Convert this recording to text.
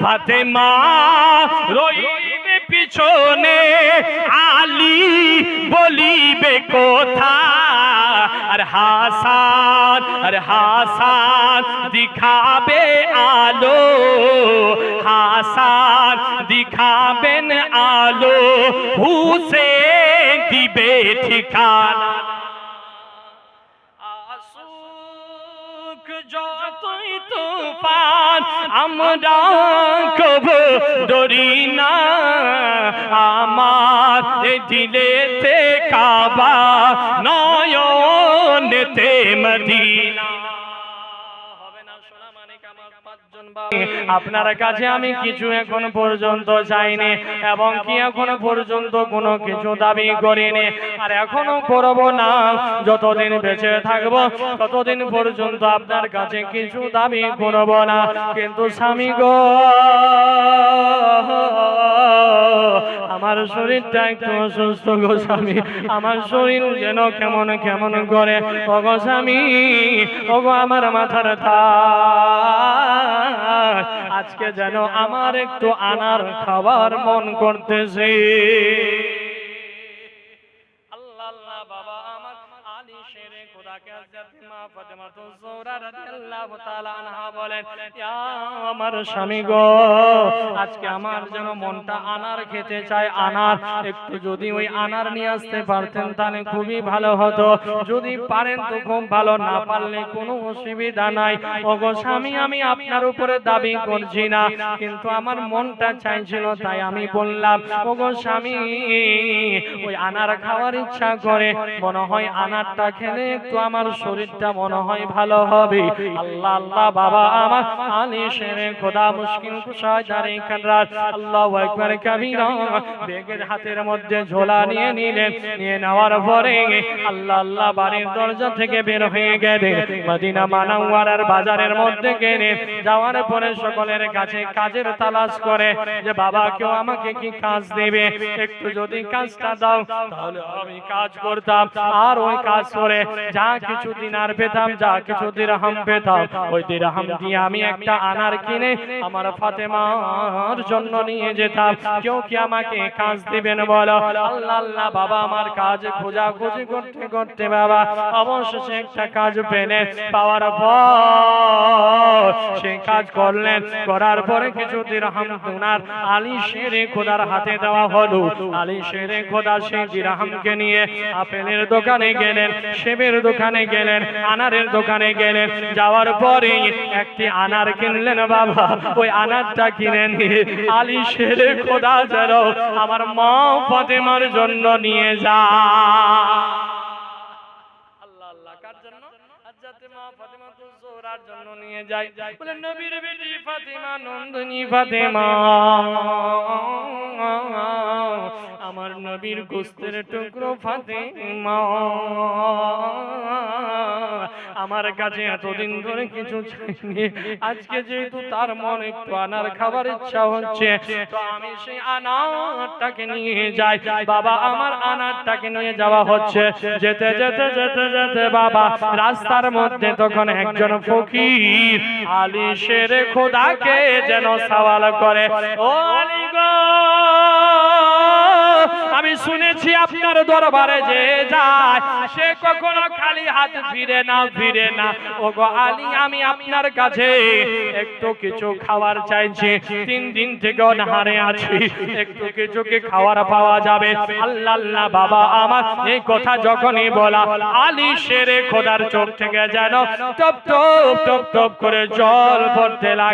ফাতেমা রইবে পিছনে, আলী বলিবে কোথা, আর হাসান দিখাবে আলো, হাসান দিখাবেন আলো, হুসেন দিবে ঠিকানা। আসুক যতই তুফান আমরা কবু ডরি না, আমার দিলেতে কাবা নয়নেতে মদিনা। আপনার কাছে আমি কিছু এখন পর্যন্ত চাইনি এবং কি এখনো পর্যন্ত কোনো কিছু দাবি করিনি, আর এখনো করব না। যতদিন বেঁচে থাকবো ততদিন পর্যন্ত আপনার কাছে কিছু দাবি করব না। কিন্তু স্বামী গো, আমার শরীরটা একটু অসুস্থ গো স্বামী, আমার শরীর যেন কেমন কেমন করে। ওগো স্বামী, ওগো আমার মাথার তাজ, আজকে যেন আমার একটু আনার খাবার মন করতেছে। আল্লাহ আল্লাহ বাবা আমার আলী শেরে খোদাকে হযরত মা ফাতেমাতুজ জোহরা রাদিয়াল্লাহু তাআলা আনহা বলেন, ইয়া আমার স্বামী গো, আজকে আমার যেন মনটা আনার খেতে চায়। আনার একটু যদি ওই আনার নিয়ে আসতে পারতেন তাহলে খুবই ভালো হতো। যদি পারেন তো খুব ভালো, না পারলে কোনো অসুবিধা নাই। ওগো স্বামী, আমি আপনার উপরে দাবি করছি না, কিন্তু আমার মনটা চাইছিল তাই আমি বললাম। ওগো স্বামী, ওই আনার খাওয়ার ইচ্ছা করে, মনে হয় আনারটা খেলে একটু আমার শরীরটা মনে হয় ভালো হবে। আল্লাহ আল্লাহ বাবা আমার আলী শেরে খোদা মুশকিল কুশায় দাঁড়িয়ে কান্নার আল্লাহু আকবার কাবীরা বেগের হাতের মধ্যে ঝোলা নিয়ে নিলেন। নিয়ে নেওয়ার পরে আল্লাহ আল্লাহ বাড়ির দরজা থেকে বের হয়ে গেলেন, মদিনা মুনাওয়ারার বাজারের মধ্যে গেলেন। যাওয়ার পরে সকলের কাছে কাজের তালাশ করে যে বাবা কেউ আমাকে কি কাজ দেবে, একটু যদি কাজটা দাও তাহলে আমি কাজ করতাম, আর ওই কাজ করে যা কিছু দিনার পেতাম, যা কিছু দিরহাম পেতাম, ওই দিরহাম দিয়ে আমি একটা আনার কিনে আমার ফাতেমার জন্য নিয়ে যেতাম। কেউ কি আমাকে কাজ দিবেন বলো? আল্লাহ আল্লাহ বাবা আমার কাজ খোঁজাখুঁজি করতে করতে বাবা অবশেষে একটা কাজ পেলেন। পাওয়ার পর সেই কাজ করলেন, করার পরে কিছু দিরহাম দুনার আলী শেরে খোদার হাতে দেওয়া হলো। আলী শেরে খোদা সেই দিরহামকে নিয়ে আপেলের দোকানে গেলেন, সেবের দোকানে গেলেন, আনারের দোকানে গেলেন। যাওয়ার পরে একটি আনার কিনলেন বাবা। ওই আনারটা কিনে নিয়ে আলী শেরে খোদা যেন আমার মা ফাতেমার জন্য নিয়ে যা। আল্লাহ আল্লাহ কার জন্য? হযরত মা ফাতেমাতুজ জোহরার জন্য নিয়ে যায়। বলে নবীর বেটি ফাতেমা, নন্দিনী ফাতেমা, আমার নবীর গোশতের টুকরো ফাতেমা, আমার কাছে এতদিন ধরে কিছু চাইনি, আজকে যেহেতু তার মন একটু আনার খাবার ইচ্ছা হচ্ছে, তো আমি সেই আনারটাকে নিয়ে যাই। বাবা আমার আনারটাকে নিয়ে যাওয়া হচ্ছে। যেতে যেতে যেতে যেতে বাবা রাস্তার মধ্যে তখন একজন ফকির আলী শেরে খোদাকে যেন সওয়াল করে, ও আলী গো, আমি শুনেছি আপনার দরবারে যে যায় সে কখনো খালি হাত ফিরে না, ফিরে না। ওগো আলী, আমি আপনার কাছে একটু কিছু খাবার চাইছি, 3 দিন থেকে অনাহারে আছি, একটু কিছু কি খাবার পাওয়া যাবে? আল্লাহ আল্লাহ বাবা আমার এই কথা যখনই বলা, আলী শেরে খোদার চোখ থেকে যেন টপ টপ টপ টপ করে জল পড়তে লাগে।